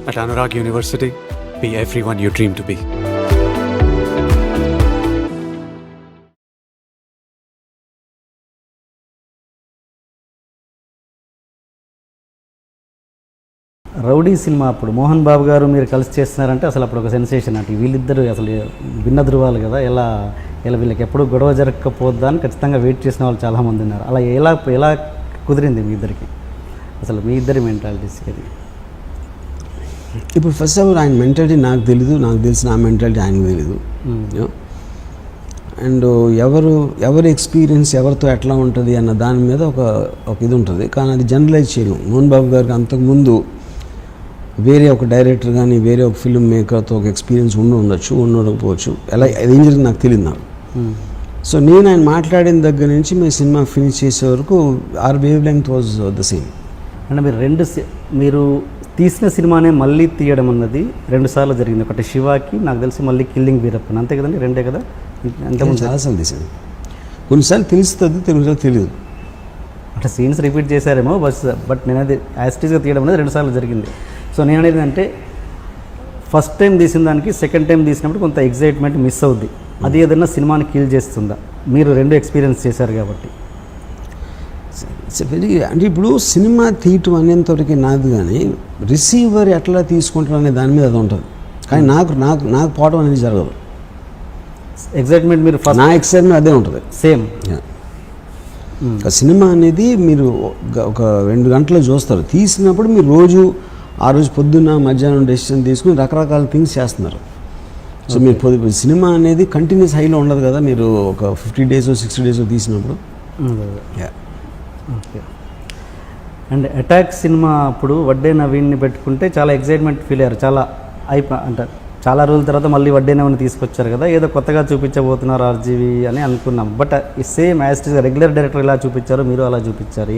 At Anurag University, be everyone you dream to be. Rowdy cinema అప్పుడు మోహన్ బాబు గారు మీరు కలిసి చేస్తున్నారంటే అసలు అప్పుడు ఒక సెన్సేషన్ అంటే వీళ్ళిద్దరు అసలు భిన్న ధృవాలు కదా, ఎలా వీళ్ళకి ఎప్పుడు గొడవ జరగకపోద్దా అని ఖచ్చితంగా వెయిట్ చేసిన వాళ్ళు చాలామంది ఉన్నారు. అలా ఎలా కుదిరింది మీ ఇద్దరికి, అసలు మీ ఇద్దరి మెంటాలిటీస్కి అది? ఇప్పుడు ఫస్ట్ ఆఫ్ ఆల్ ఆయన మెంటాలిటీ నాకు తెలీదు, నాకు తెలిసిన ఆ మెంటాలిటీ ఆయనకు తెలీదు. అండ్ ఎవరి ఎక్స్పీరియన్స్ ఎవరితో ఎట్లా ఉంటుంది అన్న దాని మీద ఒక ఇది ఉంటుంది. కానీ అది జనరలైజ్ చేయలేం. మోహన్ బాబు గారికి అంతకుముందు వేరే ఒక డైరెక్టర్ కానీ వేరే ఒక ఫిల్మ్ మేకర్తో ఒక ఎక్స్పీరియన్స్ ఉండకపోవచ్చు. ఎలా ఏం జరిగింది నాకు తెలియదు నాకు. సో నేను ఆయన మాట్లాడిన దగ్గర నుంచి మేము సినిమా ఫినిష్ చేసే వరకు our wavelength was the same. అంటే మీరు తీసిన సినిమానే మళ్ళీ తీయడం అన్నది 2 సార్లు జరిగింది. ఒకటి శివాకి, నాకు తెలిసి మళ్ళీ కిల్లింగ్ వీరప్పన్, అంతే కదండి? 2 కదా? అంతకుముందు చాలాసార్లు తీసాను. కొన్నిసార్లు తెలుస్తుంది, కొన్నిసార్లు తెలియదు. అంటే సీన్స్ రిపీట్ చేశారేమో బట్ నేను అది యాస్టీస్గా తీయడం అనేది 2 సార్లు జరిగింది. సో నేను అనేది అంటే ఫస్ట్ టైం తీసిన దానికి సెకండ్ టైం తీసినప్పుడు కొంత ఎగ్జైట్మెంట్ మిస్ అవుద్ది. అది ఏదైనా సినిమాని కిల్ చేస్తుందా? మీరు 2 ఎక్స్పీరియన్స్ చేశారు కాబట్టి. అంటే ఇప్పుడు సినిమా తీయటం అనేంతవరకు నాది, కానీ రిసీవర్ ఎట్లా తీసుకుంటారు అనే దాని మీద అది ఉంటుంది. కానీ నాకు పోవడం అనేది జరగదు. ఎగ్జైట్మెంట్ మీరు ఫస్ట్, నా ఎక్సైట్మెంట్ అదే ఉంటుంది సేమ్. సినిమా అనేది మీరు ఒక 2 గంటలు చూస్తారు. తీసినప్పుడు మీరు ఆ రోజు పొద్దున్న మధ్యాహ్నం డెసిషన్ తీసుకుని రకరకాల థింగ్స్ చేస్తున్నారు. సో మీరు సినిమా అనేది కంటిన్యూస్ హైలో ఉండదు కదా. మీరు ఒక 50 days 60 days తీసినప్పుడు. ఓకే. అండ్ అటాక్ సినిమా అప్పుడు వడ్డే నవీన్ని పెట్టుకుంటే చాలా ఎగ్జైట్మెంట్ ఫీల్ అయ్యారు. అంటే చాలా రోజుల తర్వాత మళ్ళీ వడ్డే నవీన్ని తీసుకొచ్చారు కదా, ఏదో కొత్తగా చూపించబోతున్నారు ఆర్జీవి అని అనుకున్నాం. బట్ ఈ సేమ్ యాస్టీస్గా రెగ్యులర్ డైరెక్టర్ ఎలా చూపించారు, మీరు అలా చూపించారు.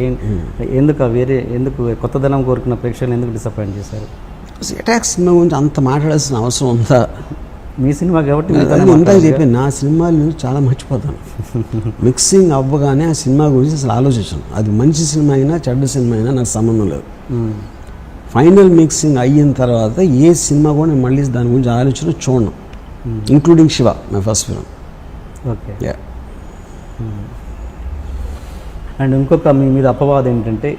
ఎందుకు కొత్తదనం కోరుకున్న ప్రేక్షకులు ఎందుకు డిసప్పాయింట్ చేశారు? అటాక్ సినిమా గురించి అంత మాట్లాడాల్సిన అవసరం ఉందా? మీ సినిమా కాబట్టి ఇందాక చెప్పాను, నా సినిమాలు చాలా మర్చిపోతాను. మిక్సింగ్ అవ్వగానే ఆ సినిమా గురించి అసలు ఆలోచించాను. అది మంచి సినిమా అయినా చెడ్డ సినిమా అయినా నాకు సంబంధం లేదు. ఫైనల్ మిక్సింగ్ అయిన తర్వాత ఏ సినిమా కూడా నేను మళ్ళీ దాని గురించి ఆలోచన చూడను, including Shiva, my first film. Okay. And ఇంకొక మీ మీద అపవాదం ఏంటంటే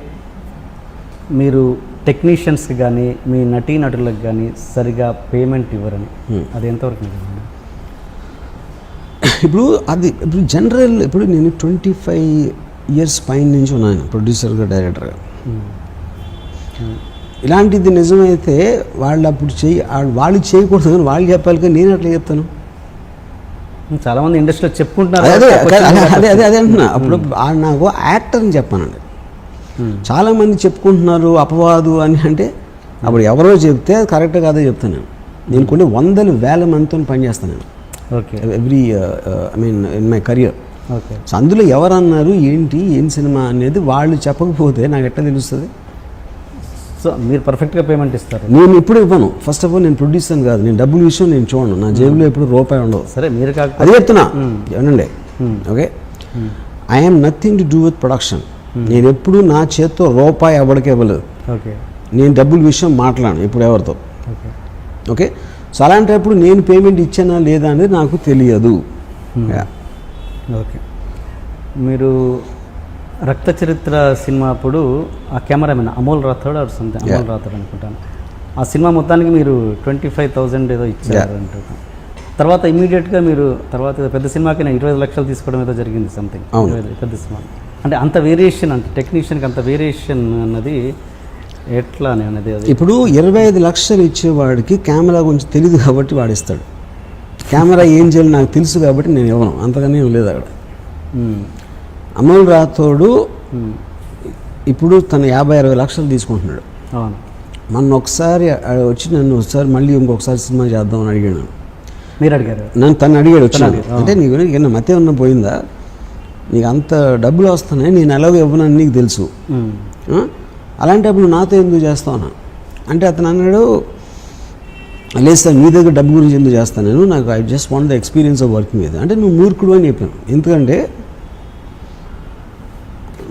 మీరు టెక్నీషియన్స్కి కానీ మీ నటీనటులకు కానీ సరిగా పేమెంట్ ఇవ్వరని. అది ఎంతవరకు నిజం? ఇప్పుడు జనరల్ నేను 25 years పైన నుంచి ఉన్నాను ప్రొడ్యూసర్గా, డైరెక్టర్గా. ఇలాంటిది నిజమైతే వాళ్ళు చేయకూడదు కానీ వాళ్ళు చెప్పాలి, కానీ నేను అట్లా చెప్తాను. చాలామంది ఇండస్ట్రీలో చెప్పుకుంటున్నారు. అదే అంటున్నా. అప్పుడు నాకు యాక్టర్ని చెప్పానండి. చాలామంది చెప్పుకుంటున్నారు అపవాదు అని. అంటే అప్పుడు ఎవరో చెప్తే అది కరెక్ట్గా కాదో చెప్తాను నేను కొన్ని 100,000 మందితో పనిచేస్తాను నేను. Okay. Every in my career. Okay. So అందులో ఎవరన్నారు ఏం సినిమా అనేది వాళ్ళు చెప్పకపోతే నాకు ఎట్లా తెలుస్తుంది? సో మీరు పర్ఫెక్ట్గా పేమెంట్ ఇస్తారు. నేను ఇప్పుడు ఇవ్వను. ఫస్ట్ ఆఫ్ ఆల్ నేను ప్రొడ్యూసర్ కాదు, నేను డబ్బుల విషయం నేను చూడను. నా జేబులో ఎప్పుడు రూపాయి ఉండదు. సరే, మీరు కాకపోతే అదే చెప్తున్నా ఏమండి. Okay, I am nothing to do with production. నేను ఎప్పుడు నా చేత్తో రూపాయి ఎవరికి ఇవ్వలేదు. ఓకే. నేను డబ్బుల విషయం మాట్లాడను ఇప్పుడు ఎవరితో. ఓకే. ఓకే. సో అలాంటప్పుడు నేను పేమెంట్ ఇచ్చానా లేదా అనేది నాకు తెలియదు. ఓకే. మీరు రక్త చరిత్ర సినిమా అప్పుడు ఆ కెమెరామెన్ అమోల్ రాథోడ్ అనుకుంటాను, ఆ సినిమా మొత్తానికి మీరు 25,000 ఏదో ఇచ్చారు అంటున్నాను. తర్వాత ఇమీడియట్గా మీరు పెద్ద సినిమాకి 25 లక్షలు తీసుకోవడం ఏదో జరిగింది, సంథింగ్. పెద్ద సినిమా అంటే అంత వేరియేషన్, అంటే టెక్నీషియన్కి అంత వేరియేషన్ అన్నది ఎట్లా అనేది? ఇప్పుడు 25 లక్షలు ఇచ్చేవాడికి కెమెరా గురించి తెలియదు కాబట్టి వాడిస్తాడు. కెమెరా ఏం చేయాలి నాకు తెలుసు కాబట్టి నేను ఇవ్వను, అంతగానే లేదు అక్కడ. అమల్ రాథోడు ఇప్పుడు తను 50-60 లక్షలు తీసుకుంటున్నాడు. మొన్న ఒకసారి వచ్చి నన్ను మళ్ళీ ఇంకొకసారి సినిమా చేద్దామని అడిగాను. మీరు అడిగారు? తను అడిగాడు వచ్చాడు. అంటే నీకు ఏమన్నా మతే ఉన్న పోయిందా, నీకు అంత డబ్బులు వస్తున్నాయి, నేను ఎలాగో ఇవ్వనని నీకు తెలుసు, అలాంటప్పుడు నాతో ఎందుకు చేస్తావు అంటే అతను అన్నాడు, లేదు సార్ మీ దగ్గర డబ్బు గురించి ఎందుకు చేస్తాను నేను, నాకు I just want the experience of working with. అంటే నువ్వు మూర్ఖుడు అని చెప్పాను. ఎందుకంటే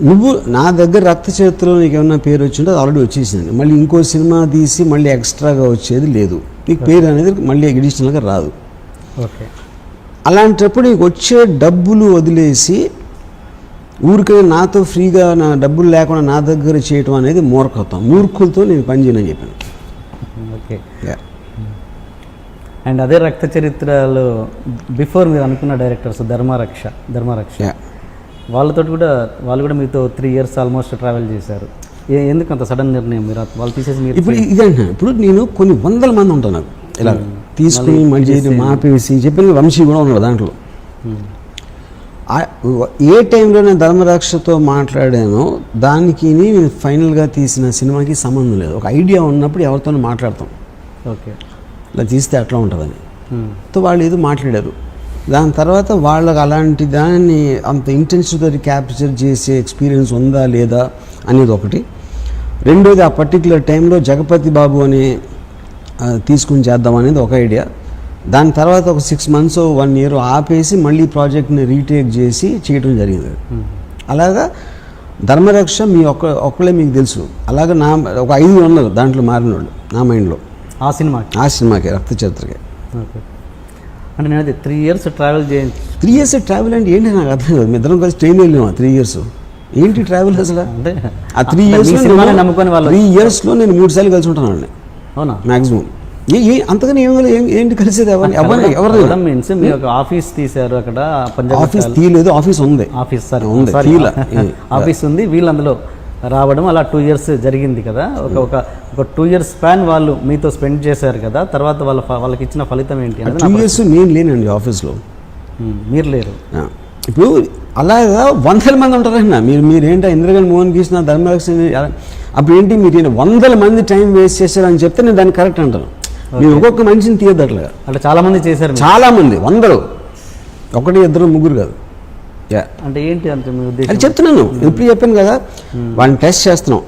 నువ్వు నా దగ్గర రక్త చరిత్రలో నీకు ఏమన్నా పేరు వచ్చింటే అది ఆల్రెడీ వచ్చేసింది. మళ్ళీ ఇంకో సినిమా తీసి మళ్ళీ ఎక్స్ట్రాగా వచ్చేది లేదు. నీకు పేరు అనేది మళ్ళీ ఎడిషనల్గా రాదు. ఓకే. అలాంటప్పుడు నీకు వచ్చే డబ్బులు వదిలేసి ఊరికే నాతో ఫ్రీగా నా డబ్బులు లేకుండా నా దగ్గర చేయటం అనేది మూర్ఖత్వం. మూర్ఖులతో నేను పని చేయనని చెప్పాను. ఓకే. అండ్ అదే రక్త చరిత్రలో బిఫోర్ మీరు అనుకున్న డైరెక్టర్స్ ధర్మరక్ష వాళ్ళతో కూడా వాళ్ళు కూడా మీతో 3 years ఆల్మోస్ట్ ట్రావెల్ చేశారు. ఎందుకు అంత సడన్ నిర్ణయం మీరు వాళ్ళు తీసేసి మీరు? ఇప్పుడు ఇదంటే ఇప్పుడు నేను కొన్ని వందల మంది ఉంటాను నాకు ఇలా తీసుకుని మళ్ళీ మాపేసి చెప్పిన వంశీ కూడా ఉన్నాడు దాంట్లో. ఏ టైంలో నేను ధర్మరక్షతో మాట్లాడానో దానికి నేను ఫైనల్గా తీసిన సినిమాకి సంబంధం లేదు. ఒక ఐడియా ఉన్నప్పుడు ఎవరితోనూ మాట్లాడతాం. ఓకే. ఇలా తీస్తే అట్లా ఉంటుందని తో వాళ్ళు ఏదో మాట్లాడారు. దాని తర్వాత వాళ్ళకి అలాంటి దాన్ని అంత ఇంటెన్సివ్గా క్యాప్చర్ చేసే ఎక్స్పీరియన్స్ ఉందా లేదా అనేది ఒకటి. రెండోది ఆ పర్టికులర్ టైంలో జగపతి బాబు అని తీసుకుని చేద్దాం అనేది ఒక ఐడియా. దాని తర్వాత ఒక 6 months 1 year ఆపేసి మళ్ళీ ప్రాజెక్ట్ని రీటేక్ చేసి చేయడం జరిగింది. అలాగా ధర్మరక్ష మీ ఒక్కళ్ళే మీకు తెలుసు. అలాగా నా ఒక 5 ఉన్నారు దాంట్లో మారిన వాళ్ళు నా మైండ్లో ఆ సినిమాకి రక్త చరిత్రకి. ఓకే. అంటే నేను 3 years ట్రావెల్ చేయండి. 3 years ట్రావెల్ అంటే ఏంటి నాకు అర్థం కాదు. మీ ఇద్దరం కలిసి ట్రైన్ వెళ్ళాము 3 years. ఏంటి ట్రావెల్ అసలు? అంటే ఆ 3 years నమ్ముకొని వాళ్ళు 3 years నేను 3 సార్లు కలిసి ఉంటాను అండి. అవునా? మ్యాక్సిమం అంతగానే ఏంటి కలిసేది ఎవరు మీన్స్ మీరు ఒక ఆఫీస్ తీశారు అక్కడ పంజాబ్. ఆఫీస్ తీయలేదు, ఆఫీస్ ఉంది. ఆఫీస్ ఉంది. వీళ్ళు అందులో రావడం అలా 2 years జరిగింది కదా. ఒక 2 years స్పాన్ వాళ్ళు మీతో స్పెండ్ చేశారు కదా. తర్వాత వాళ్ళకి ఇచ్చిన ఫలితం ఏంటి? 2 years నేను లేనండి ఆఫీస్లో. మీరు లేరు. ఇప్పుడు అలాగా 100 మంది ఉంటారన్నా. మీరేంటో ఇంద్రగన్ మోహన్ కృష్ణ ధర్మరక్ష అప్పుడు ఏంటి మీరు 100 మంది టైం వేస్ట్ చేశారని చెప్తే నేను దాన్ని కరెక్ట్ అంటాను. మీరు ఒక్కొక్క మనిషిని తీయద్దు అట్లాగా. అంటే చాలా మంది చేశారు. చాలా మంది 100, 1 2 3 కాదు. అంటే ఏంటి అంటే మీ ఉద్దేశం? అది చెప్తున్నాను. ఇప్పుడు చెప్పాను కదా, వాళ్ళని టెస్ట్ చేస్తున్నాం,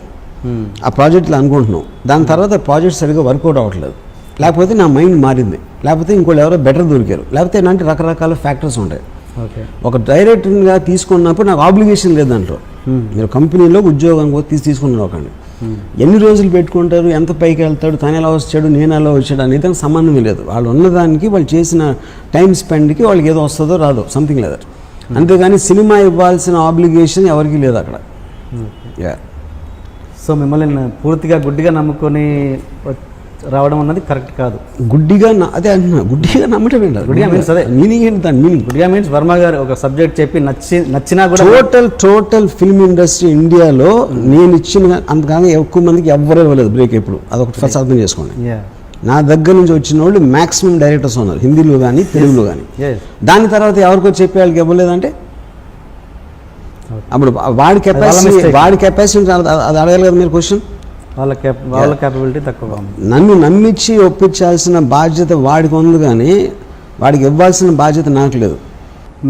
ఆ ప్రాజెక్టులు అనుకుంటున్నాం. దాని తర్వాత ప్రాజెక్ట్ సరిగ్గా వర్కౌట్ అవ్వట్లేదు, లేకపోతే నా మైండ్ మారింది, లేకపోతే ఇంకోళ్ళు ఎవరో బెటర్ దొరికారు, లేకపోతే ఇలాంటి రకరకాల ఫ్యాక్టర్స్ ఉంటాయి. ఒక డైరెక్టర్గా తీసుకున్నప్పుడు నాకు ఆబ్లిగేషన్ లేదు దాంట్లో. మీరు కంపెనీలో ఉద్యోగం తీసుకున్నారు ఒకండి, ఎన్ని రోజులు పెట్టుకుంటారు, ఎంత పైకి వెళ్తాడు, తను ఎలా వచ్చాడు, నేను ఎలా వచ్చాడు అనేది దానికి సంబంధమే లేదు. వాళ్ళు ఉన్నదానికి వాళ్ళు చేసిన టైం స్పెండ్కి వాళ్ళకి ఏదో వస్తుందో రాదో సంథింగ్ లేదు. అంతేగాని సినిమా ఇవ్వాల్సిన ఆబ్లిగేషన్ ఎవరికి లేదు అక్కడ. సో మిమ్మల్ని పూర్తిగా గుడ్డిగా నమ్ముకొని రావడం అన్నది కరెక్ట్ కాదు. గుడ్డిగా అదే అంటున్నా, గుడ్డిగా నమ్మటం ఏంటి? గుడ్డిగా మీన్స్ అదే మీనింగ్ ఏంటి దాని మీనింగ్? గుడ్డిగా మీన్స్ వర్మ గారు ఒక సబ్జెక్ట్ చెప్పి నచ్చినా కూడా టోటల్ ఫిల్మ్ ఇండస్ట్రీ ఇండియాలో నేను ఇచ్చిన అంతకాగా ఎక్కువ మందికి ఎవ్వరూ ఇవ్వలేదు బ్రేక్ ఎప్పుడు. అదొకటి ఫస్ట్ అర్థం చేసుకోండి. నా దగ్గర నుంచి వచ్చిన వాళ్ళు మ్యాక్సిమం డైరెక్టర్స్ ఉన్నారు, హిందీలో కానీ తెలుగులో కానీ. దాని తర్వాత ఎవరికో చెప్పే వాళ్ళకి ఇవ్వలేదంటే అప్పుడు వాడి కెపాసిటీ అది అడగాలి కదా మీరు క్వశ్చన్. వాళ్ళ క్యాపబిలిటీ తక్కువ. నన్ను నమ్మించి ఒప్పించాల్సిన బాధ్యత వాడికి ఉంది, కానీ వాడికి ఇవ్వాల్సిన బాధ్యత నాకు లేదు.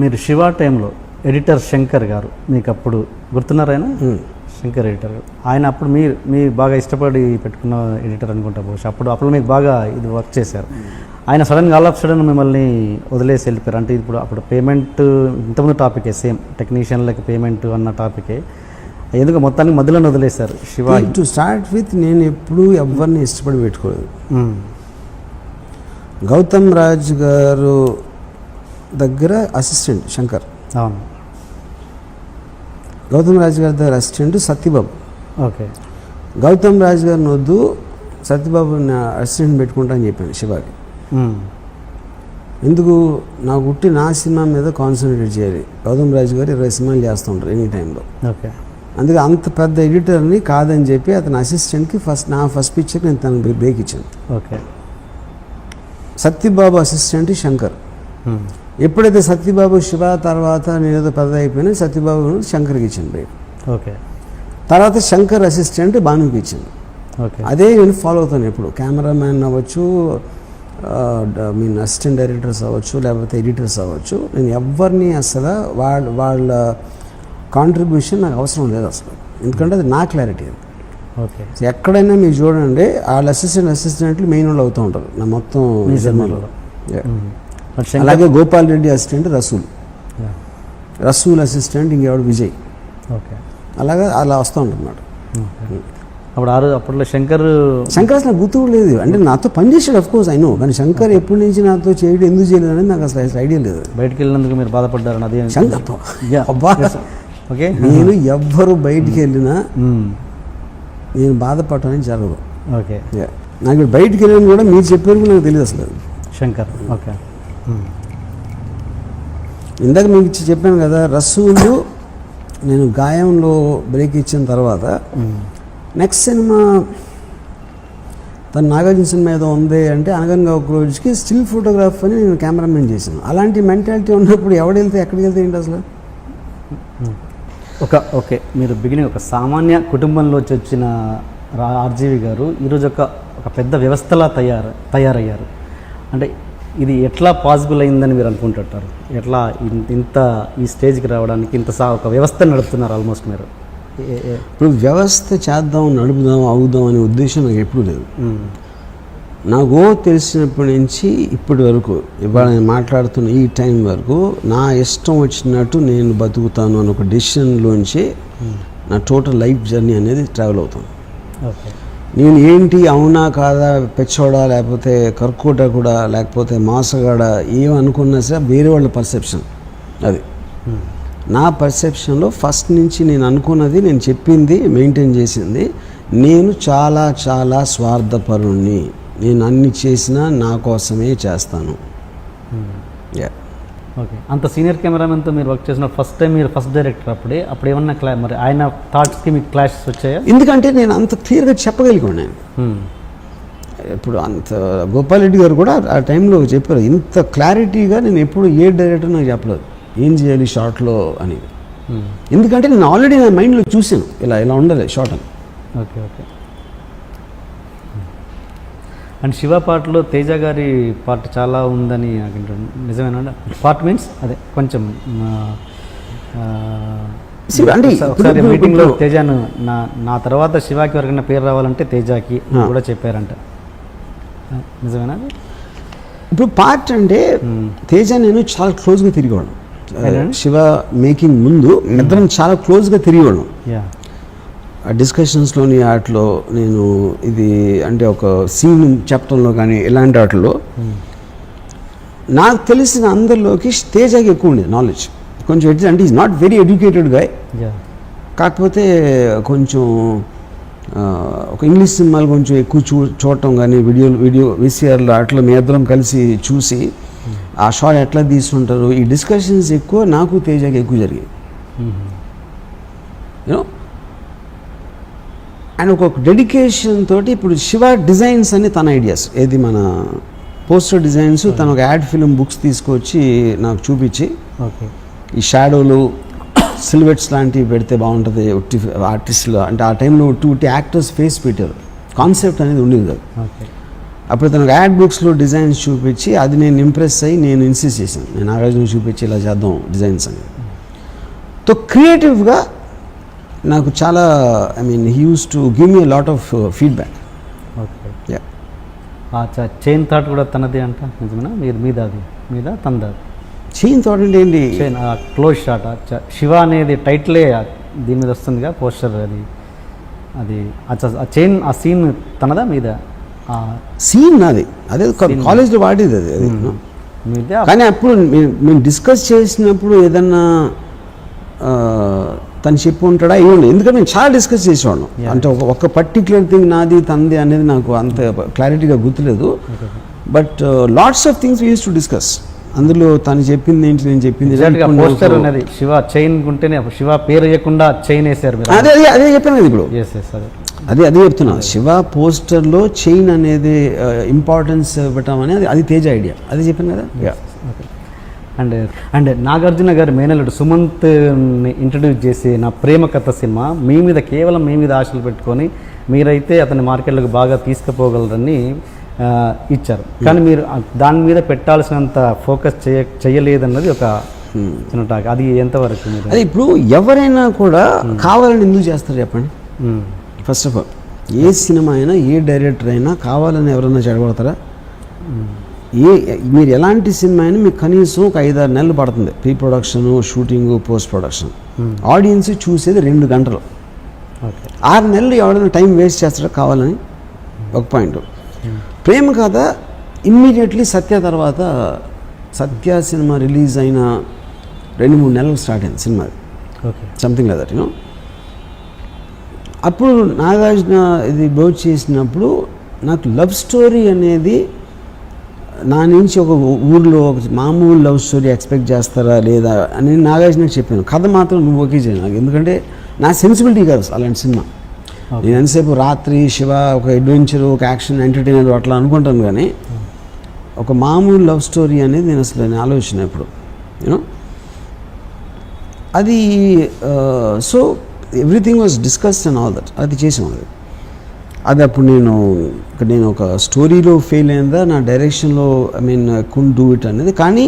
మీరు శివ టైంలో ఎడిటర్ శంకర్ గారు మీకు అప్పుడు గుర్తున్నారైనా? శంకర్ ఎడిటర్ ఆయన అప్పుడు మీరు బాగా ఇష్టపడి పెట్టుకున్న ఎడిటర్ అనుకుంటా బహుశా. అప్పుడు మీకు బాగా ఇది వర్క్ చేశారు. ఆయన సడన్గా ఆల్ ఆఫ్ సడన్ మిమ్మల్ని వదిలేసి వెళ్ళిపోయారు. అంటే ఇప్పుడు అప్పుడు పేమెంట్ ఇంతకుముందు టాపికే, సేమ్ టెక్నీషియన్లకి పేమెంట్ అన్న టాపికే, ఎందుకు మొత్తానికి మధ్యలో వదిలేశారు. శివ టు స్టార్ట్ విత్ నేను ఎప్పుడూ ఎవరిని ఇష్టపడి పెట్టుకోలేదు. గౌతమ్ రాజ్ గారు దగ్గర అసిస్టెంట్ శంకర్, అవును. గౌతమ్ రాజ్ గారి దగ్గర అసిస్టెంట్ సత్యబాబు. ఓకే. గౌతమ్ రాజ్ గారిని వద్దు, సత్యబాబు అసిస్టెంట్ పెట్టుకుంటా అని చెప్పాను శివాకి. ఎందుకు? నాకు ఉట్టి నా సినిమా మీద కాన్సన్ట్రేట్ చేయాలి. గౌతమ్ రాజ్ గారు 20 సినిమాలు చేస్తుంటారు ఎనీ టైంలో. ఓకే. అందుకే అంత పెద్ద ఎడిటర్ని కాదని చెప్పి అతని అసిస్టెంట్కి నా ఫస్ట్ పిక్చర్కి నేను తనకు బ్రేక్ ఇచ్చాను. ఓకే. సత్యబాబు అసిస్టెంట్ శంకర్. ఎప్పుడైతే సత్యబాబు శివ తర్వాత నేనేదో పెద్ద అయిపోయినా సత్యబాబు శంకర్కి ఇచ్చాను బ్రేక్. ఓకే. తర్వాత శంకర్ అసిస్టెంట్ భానుకి ఇచ్చాను. ఓకే. అదే నేను ఫాలో అవుతాను ఎప్పుడు. కెమెరామ్యాన్ అవ్వచ్చు, అసిస్టెంట్ డైరెక్టర్స్ అవ్వచ్చు, లేకపోతే ఎడిటర్స్ అవ్వచ్చు, నేను ఎవరిని అసలు వాళ్ళ కాంట్రిబ్యూషన్ నాకు అవసరం లేదు అసలు. ఎందుకంటే అది నా క్లారిటీ. అది ఓకే. ఎక్కడైనా మీరు చూడండి వాళ్ళ అసిస్టెంట్లు మెయిన్ వాళ్ళు అవుతూ ఉంటారు నా మొత్తం సినిమాలో. అలాగే గోపాల్ రెడ్డి అసిస్టెంట్ రసూల్ అసిస్టెంట్ ఇంకెవడు విజయ్. ఓకే. అలా వస్తూ ఉంటున్నాడు. అప్పుడు అప్పట్లో శంకర్ అసలు గుర్తు కూడా లేదు, అంటే నాతో పనిచేసాడు అఫ్ కోర్స్ అయినో, కానీ శంకర్ ఎప్పటి నుంచి నాతో చేయడం ఎందుకు చేయలేదు అనేది నాకు అసలు ఐడియా లేదు. బయటికి వెళ్ళినందుకు మీరు బాధపడ్డారని అదే శంకర్ ఓకే. నేను ఎవ్వరు బయటికి వెళ్ళినా నేను బాధపడటం జరగదు. ఓకే, నాకు ఇప్పుడు బయటికి వెళ్ళిన కూడా మీరు చెప్పారు నాకు తెలియదు అసలు. శంకర్ ఓకే. ఇందాక మీకు చెప్పాను కదా, రసూలు నేను గాయంలో బ్రేక్ ఇచ్చిన తర్వాత నెక్స్ట్ సినిమా తను నాగార్జున సినిమా ఏదో ఉంది అంటే అనగనగా ఒక రోజుకి స్టిల్ ఫోటోగ్రాఫ్ అని నేను కెమెరామెన్ చేశాను. అలాంటి మెంటాలిటీ ఉన్నప్పుడు ఎవడెళ్తే ఎక్కడికి వెళ్తే ఏంటి అసలు. ఓకే, మీరు బిగినింగ్ ఒక సామాన్య కుటుంబంలోంచి వచ్చిన ఆర్జీవి గారు ఈరోజు ఒక పెద్ద వ్యవస్థలా తయారయ్యారు. అంటే ఇది ఎట్లా పాసిబుల్ అయిందని మీరు అనుకుంటుంటారు? ఎట్లా ఇంత ఈ స్టేజ్కి రావడానికి ఒక వ్యవస్థ నడుపుతున్నారు ఆల్మోస్ట్ మీరు? ఇప్పుడు వ్యవస్థ చేద్దాం, నడుపుదాం, అవుదాం అనే ఉద్దేశం నాకు ఎప్పుడూ లేదు. నాకు తెలిసినప్పటి నుంచి ఇప్పటి వరకు, ఇవాళ నేను మాట్లాడుతున్న ఈ టైం వరకు నా ఇష్టం వచ్చినట్టు నేను బతుకుతాను అని ఒక డెసిషన్లోంచి నా టోటల్ లైఫ్ జర్నీ అనేది ట్రావెల్ అవుతాను. నేను ఏంటి అవునా కాదా, పెచ్చోడా లేకపోతే కర్కోట కూడా లేకపోతే మాసగాడ ఏమనుకున్నా సరే వేరే వాళ్ళ పర్సెప్షన్ అది. నా పర్సెప్షన్లో ఫస్ట్ నుంచి నేను అనుకున్నది, నేను చెప్పింది, మెయింటైన్ చేసింది, నేను చాలా చాలా స్వార్థపరుణ్ణి, నేను అన్ని చేసినా నా కోసమే చేస్తాను. ఓకే, అంత సీనియర్ కెమెరామెన్తో మీరు వర్క్ చేసిన ఫస్ట్ టైం మీరు ఫస్ట్ డైరెక్టర్ అప్పుడు ఏమన్నా మరి ఆయన థాట్స్కి మీకు క్లాషెస్ వచ్చాయా? ఎందుకంటే నేను అంత క్లియర్గా చెప్పగలిగాను. ఇప్పుడు అంత గోపాల్ రెడ్డి గారు కూడా ఆ టైంలో చెప్పారు, ఇంత క్లారిటీగా నేను ఎప్పుడు ఏ డైరెక్టర్ నాకు చెప్పలేదు ఏం చేయాలి షార్ట్లో అని. ఎందుకంటే నేను ఆల్రెడీ నా మైండ్లో చూశాను ఇలా ఉండాలి షార్ట్ అని. Okay okay. అండ్ శివ పాటలో తేజ గారి పాట చాలా ఉందని నాకు నిజమేనా? పార్ట్ మీన్స్ అదే కొంచెం అంటే ఒకసారి మీటింగ్లో తేజను నా తర్వాత శివాకి వరకైనా పేరు రావాలంటే తేజాకి కూడా చెప్పారంట, నిజమేనా? ఇప్పుడు పార్ట్ అంటే తేజ నేను చాలా క్లోజ్గా తిరిగేవాళ్ళం. శివ మేకింగ్ ముందు ఇద్దరం చాలా క్లోజ్గా తిరిగేవాళ్ళం. ఆ డిస్కషన్స్లోని వాటిలో నేను ఇది అంటే ఒక సీన్ చెప్పడంలో కానీ ఇలాంటి వాటిలో నాకు తెలిసిన అందరిలోకి తేజకి ఎక్కువ ఉండేది నాలెడ్జ్. కొంచెం అంటే is not very educated guy, కాకపోతే కొంచెం ఒక ఇంగ్లీష్ సినిమాలు కొంచెం ఎక్కువ చూడటం కానీ వీడియో విసిఆర్లో అట్లా మీ ఇద్దరం కలిసి చూసి ఆ షాట్ ఎట్లా తీసుకుంటారు ఈ డిస్కషన్స్ ఎక్కువ నాకు తేజకి ఎక్కువ జరిగాయి. యూనో అండ్ ఒక డెడికేషన్ తోటి ఇప్పుడు శివ డిజైన్స్ అని తన ఐడియాస్ ఏది మన పోస్టర్ డిజైన్స్ తను ఒక యాడ్ ఫిల్మ్ బుక్స్ తీసుకొచ్చి నాకు చూపించి ఈ షాడోలు సిల్వెట్స్ లాంటివి పెడితే బాగుంటుంది ఒట్టి ఆర్టిస్టులు అంటే ఆ టైంలో ఒట్టి యాక్టర్స్ ఫేస్ పెట్టారు, కాన్సెప్ట్ అనేది ఉండేది కాదు. అప్పుడు తనకు యాడ్ బుక్స్లో డిజైన్స్ చూపించి అది నేను ఇంప్రెస్ అయ్యి నేను ఇన్సిస్ట్ చేశాను, నేను నాగార్జున చూపించి ఇలా చేద్దాం డిజైన్స్ అని. సో క్రియేటివ్గా నాకు చాలా he use to give me lot of feedback. Okay, chain thought కూడా తనది అంట, నిజమేనా? మీద తనది చైన్ థాట్ అంటే ఏంటి? చైన్ క్లోజ్ షాట్ శివ అనేది టైటిలే దీని మీద వస్తుందిగా పోస్టర్, అది ఆ చైన్ ఆ సీన్ తనదా మీద? సీన్ నాది, అదే కాలేజ్లో వాడేది అది. కానీ అప్పుడు మేము డిస్కస్ చేసినప్పుడు ఏదన్నా తను చెప్పి ఉంటాడా ఇవ్వండి, ఎందుకంటే మేము చాలా డిస్కస్ చేసేవాళ్ళం. అంటే ఒక పర్టిక్యులర్ థింగ్ నాది తనది అనేది నాకు అంత క్లారిటీగా గుర్తులేదు. But lots of things we use to discuss. అందులో తను చెప్పింది ఏంటి, నేను చెప్పింది పోస్టర్ అనేది శివ చైన్ ఉంటేనే శివ పేరు వేయకుండా చైన్ వేసారు. అదే చెప్పాను కదా ఇప్పుడు, అదే చెప్తున్నా. శివ పోస్టర్లో చైన్ అనేది ఇంపార్టెన్స్ ఇవ్వటం అనేది అది తేజ ఐడియా, అది చెప్పాను కదా. అండ్ నాగార్జున గారి మేనల్లుడు సుమంత్ ఇంట్రడ్యూస్ చేసి నా ప్రేమ కథ సినిమా మీ మీద కేవలం మీ మీద ఆశలు పెట్టుకొని మీరైతే అతని మార్కెట్లోకి బాగా తీసుకుపోగలరని ఇచ్చారు, కానీ మీరు దాని మీద పెట్టాల్సినంత ఫోకస్ చేయలేదన్నది ఒక చిన్న టాక్. అది ఎంతవరకు? అది ఇప్పుడు ఎవరైనా కూడా కావాలని ఎందుకు చేస్తారు చెప్పండి? First of all A cinema అయినా ఏ డైరెక్టర్ అయినా కావాలని ఎవరైనా చెడగొడతారా? మీరు ఎలాంటి సినిమా అయినా మీకు కనీసం ఒక 5-6 నెలలు పడుతుంది, pre production, shooting, post production. Audience చూసేది 2 గంటలు. 6 నెలలు ఎవరైనా టైం వేస్ట్ చేస్తాడో కావాలని ఒక పాయింట్. ప్రేమ కథ ఇమ్మీడియట్లీ సత్య తర్వాత, సత్య సినిమా రిలీజ్ అయిన 2-3 నెలలు స్టార్ట్ అయింది cinema, something like that, you know. అప్పుడు నాగార్జున ఇది బ్రోచ్ చేసినప్పుడు నాకు లవ్ స్టోరీ అనేది నా నుంచి ఒక ఊర్లో ఒక మామూలు లవ్ స్టోరీ ఎక్స్పెక్ట్ చేస్తారా లేదా అని నాగార్జునకి చెప్పాను. కథ మాత్రం నువ్వు ఓకే చేయాలి నాకు, ఎందుకంటే నా సెన్సిబిలిటీ కాదు అలాంటి సినిమా. నేను ఎంతసేపు రాత్రి శివ ఒక అడ్వెంచర్, ఒక యాక్షన్, ఎంటర్టైనర్ అట్లా అనుకుంటాను, కానీ ఒక మామూలు లవ్ స్టోరీ అనేది నేను అసలు ఆలోచన ఇప్పుడు, యూనో. అది so everything was discussed and all that. అది చేసాం. అది అప్పుడు నేను ఒక స్టోరీలో ఫెయిల్ అయిందా, నా డైరెక్షన్లో కుడ్ డూ ఇట్ అనేది, కానీ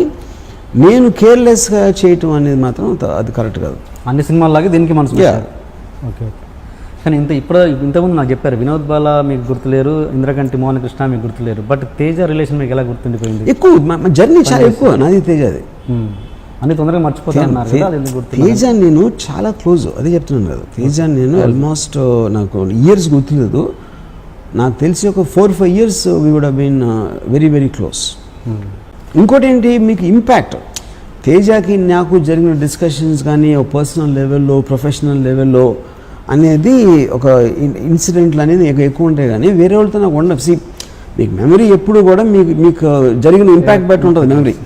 నేను కేర్లెస్గా చేయటం అనేది మాత్రం అది కరెక్ట్ కాదు. అన్ని సినిమాల్లాగే దీనికి మనసు. ఓకే. కానీ ఇంతకుముందు నాకు చెప్పారు, వినోద్ బాలా మీకు గుర్తులేరు, ఇంద్రకంటి మోహన్ కృష్ణ మీకు గుర్తులేరు, బట్ తేజ రిలేషన్ మీకు ఎలా గుర్తుండిపోయింది? ఎక్కువ మా జర్నీ చాలా ఎక్కువ నాది తేజది. అన్ని తొందరగా మర్చిపోతాను. తేజ నేను చాలా క్లోజ్, అదే చెప్తున్నాను కదా. తేజ నేను ఆల్మోస్ట్ నాకు ఇయర్స్ గుర్తులేదు, నాకు తెలిసి ఒక 4-5 years we would have been very very close. ఇంకోటి ఏంటి, మీకు ఇంపాక్ట్ తేజకి నాకు జరిగిన డిస్కషన్స్ కానీ పర్సనల్ లెవెల్లో, ప్రొఫెషనల్ లెవెల్లో అనేది ఒక ఇన్సిడెంట్లు అనేది ఎక్కువ ఉంటాయి, కానీ వేరే వాళ్ళతో నాకు ఉండదు. సి మీకు మెమరీ ఎప్పుడు కూడా మీకు జరిగిన ఇంపాక్ట్ బట్టి ఉంటుంది memory.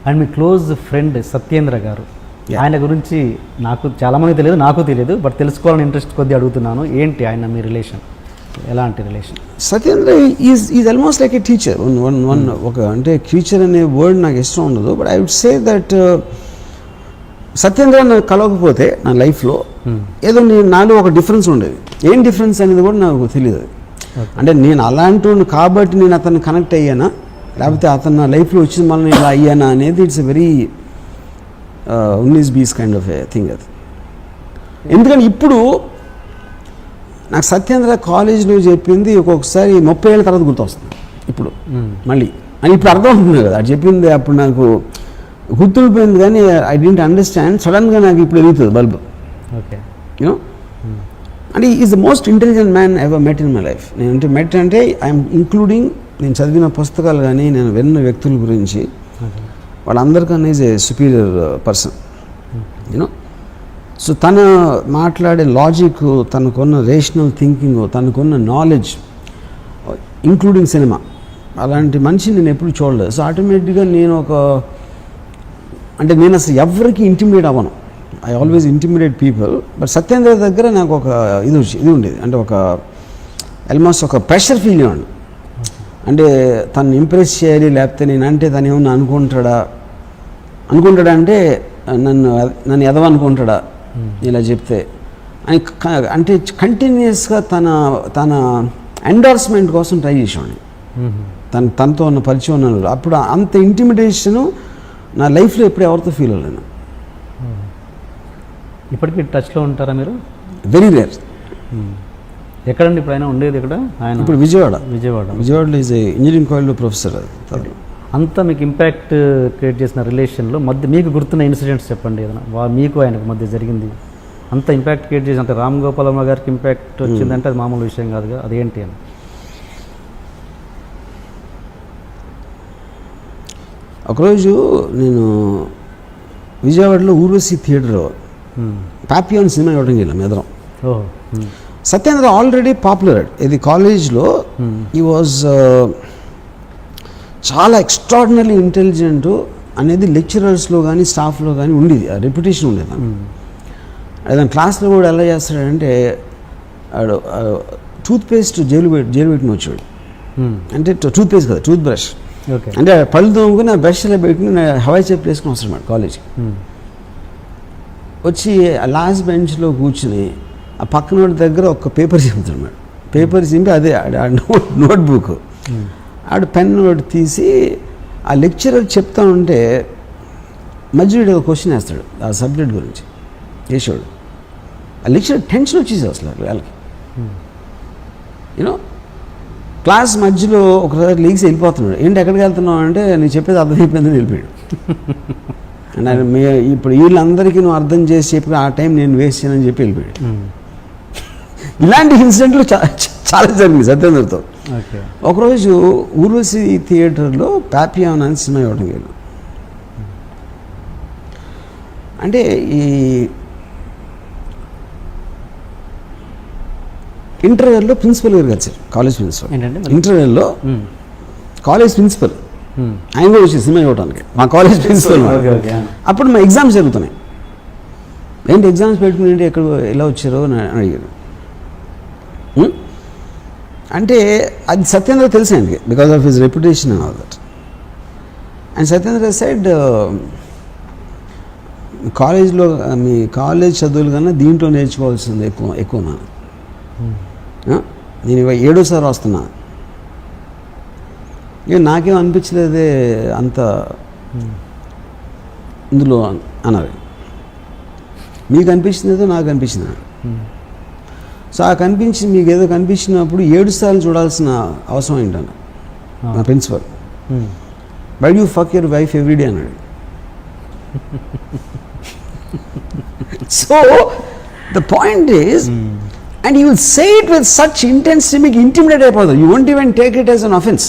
And me close friend Satyendra గారు, ఆయన గురించి నాకు చాలామంది తెలియదు, నాకు తెలియదు, బట్ తెలుసుకోవాలని ఇంట్రెస్ట్ కొద్దిగా అడుగుతున్నాను. ఏంటి ఆయన మీ రిలేషన్, ఎలాంటి relation? Satyendra is almost like a teacher. ఒక అంటే టీచర్ అనే వర్డ్ నాకు ఇష్టం ఉండదు, but I would say that Satyendra నాకు కలవకపోతే నా లైఫ్లో ఏదో నాలో ఒక డిఫరెన్స్ ఉండేది. ఏం డిఫరెన్స్ అనేది కూడా నాకు తెలియదు. అంటే నేను అలాంటి కాబట్టి నేను అతన్ని కనెక్ట్ అయ్యానా, లేకపోతే అతను నా లైఫ్లో వచ్చిన మళ్ళీ ఇలా అయ్యానా అనేది ఇట్స్ ఎ వెరీ ఉన్నీస్ బీస్ కైండ్ ఆఫ్ ఏ థింగ్ అది. ఎందుకంటే ఇప్పుడు నాకు సత్యేంద్ర కాలేజ్లో చెప్పింది ఒక్కొక్కసారి 30 ఏళ్ళ తర్వాత గుర్తొస్తుంది ఇప్పుడు మళ్ళీ అని. ఇప్పుడు అర్థం అవుతుంది కదా, అది చెప్పింది అప్పుడు నాకు గుర్తుండిపోయింది, కానీ ఐ డెంట్ అండర్స్టాండ్. సడన్గా నాకు ఇప్పుడు ఎదుగుతుంది బల్బ్. యూనో, అంటే is the most intelligent man ever met in my life. నేను మెట్ అంటే ఐఎమ్ ఇంక్లూడింగ్ నేను చదివిన పుస్తకాలు కానీ నేను విన్న వ్యక్తుల గురించి, వాళ్ళందరికన్నా is a superior person, you know. So తన మాట్లాడే లాజిక్, తనకున్న రేషనల్ థింకింగ్, తనకున్న నాలెడ్జ్, ఇంక్లూడింగ్ సినిమా, అలాంటి మనిషిని నేను ఎప్పుడు చూడలేదు. సో ఆటోమేటిక్గా నేను నేను అసలు ఎవరికి ఇంటిమిడేట్ అవ్వను. I always intimidate people. But Satyendra దగ్గర నాకు ఒక ఇది ఉండేది, అంటే ఒక ఆల్మోస్ట్ ఒక ప్రెషర్ ఫీల్ అయ్యాను. అంటే తను ఇంప్రెస్ చేయాలి, లేకపోతే నేనంటే తను ఏమన్నా అనుకుంటాడా అంటే నన్ను ఎదవనుకుంటాడా ఇలా చెప్తే అని, అంటే కంటిన్యూస్గా తన ఎండార్స్మెంట్ కోసం ట్రై చేసేవాడిని. తనతో ఉన్న పరిచయం ఉన్నాను. అప్పుడు అంత ఇంటిమిడేషను నా లైఫ్లో ఎప్పుడు ఎవరితో ఫీల్ అవ్వలేను. ఇప్పటికీ టచ్లో ఉంటారా మీరు? Very rare. ఎక్కడండి ఇప్పుడు ఆయన ఉండేది? ఇక్కడ ఆయన ఇప్పుడు విజయవాడలో ఈజ్ ఇంజనీరింగ్ కాలేజ్లో ప్రొఫెసర్. అది అంతా మీకు ఇంపాక్ట్ క్రియేట్ చేసిన రిలేషన్లో మీకు గుర్తున్న ఇన్సిడెంట్స్ చెప్పండి ఏదైనా, మీకు ఆయనకు మధ్య జరిగింది. అంత ఇంపాక్ట్ క్రియేట్ చేసి, అంటే రామ్ గోపాల్ వర్మ గారికి ఇంపాక్ట్ వచ్చిందంటే అది మామూలు విషయం కాదుగా, అదేంటి అని. ఒకరోజు నేను విజయవాడలో ఊర్వశి థియేటర్ పాపియాన్ సినిమా ఇవ్వడానికి వెళ్ళాం ఎదరం. Satyendra already popular. ఇది కాలేజ్లో ఈ వాజ్ చాలా ఎక్స్ట్రాడినరీ ఇంటెలిజెంట్ అనేది లెక్చరర్స్లో కానీ స్టాఫ్లో కానీ ఉండేది, ఆ రెప్యుటేషన్ ఉండేది. అదే క్లాస్లో కూడా ఎలా చేస్తాడంటే టూత్పేస్ట్ జైలు పెట్టిన వచ్చాడు. అంటే టూత్పేస్ట్ కదా, టూత్ బ్రష్. అంటే పళ్ళు తోముకుని ఆ బ్రష్లో పెట్టుకుని హవాయి చెప్పులు వేసుకుని వస్తాడు కాలేజ్కి. వచ్చి లాస్ట్ బెంచ్లో కూర్చుని ఆ పక్కన దగ్గర ఒక పేపర్ చింపుతున్నాడు. పేపర్ చింపి అదే నోట్బుక్ ఆడు పెన్ నోట్ తీసి ఆ లెక్చరర్ చెప్తా ఉంటే మధ్యలో ఒక క్వశ్చన్ వేస్తాడు ఆ సబ్జెక్ట్ గురించి వేసాడు. ఆ లెక్చరర్ టెన్షన్ వచ్చేసి అసలు వాళ్ళకి, యూనో. క్లాస్ మధ్యలో ఒకసారి లీగ్స్ వెళ్ళిపోతున్నాడు. ఏంటి ఎక్కడికి వెళ్తున్నావు అంటే నేను చెప్పేది అర్థం అయిపోయిందని వెళ్ళిపోయాడు. అండ్ ఆయన ఇప్పుడు వీళ్ళందరికీ నువ్వు అర్థం చేసి చెప్పి ఆ టైం నేను వేస్ట్ చేయనని చెప్పి వెళ్ళిపోయాడు. ఇలాంటి ఇన్సిడెంట్లు చాలా జరిగింది సత్యేంద్రతో. ఓకే. ఒకరోజు ఊర్వశి థియేటర్లో పాపియాన్ అని సినిమా ఇవ్వడం లేదు. అంటే ఈ ఇంటర్వెల్లో ప్రిన్సిపల్ గారు వచ్చారు, కాలేజ్ ప్రిన్సిపల్. ఏంటంటే ఇంటర్వెల్లో కాలేజ్ ప్రిన్సిపల్ ఆయన కూడా వచ్చి సినిమా ఇవ్వడానికి, మా కాలేజ్ ప్రిన్సిపల్. అప్పుడు మా ఎగ్జామ్స్ జరుగుతున్నాయి. ఏంటి ఎగ్జామ్స్ పెట్టుకుని ఏంటి ఎక్కడ ఎలా వచ్చారో అని అడిగారు. అంటే అది సత్యేంద్ర తెలుసు ఆయనకి, because of his reputation and all that. And Satyendra side కాలేజ్లో మీ కాలేజ్ చదువులు కన్నా దీంట్లో నేర్చుకోవాల్సింది ఎక్కువ నేను 7వ వస్తున్నా. ఇక నాకేం అనిపించలేదే అంత ఇందులో అన్నారు. మీకు అనిపించిందేదో నాకు అనిపించింది. సో ఆ కనిపించింది మీకు ఏదో కనిపించినప్పుడు 7 సార్లు చూడాల్సిన అవసరం ఏంటన్న నా principle. Why you fuck your wife every day అన్నాడు. So the point is, and you will say it with such intensity, మీకు ఇంటిమిడేట్ అయిపోతుంది. You won't even take it as an offense.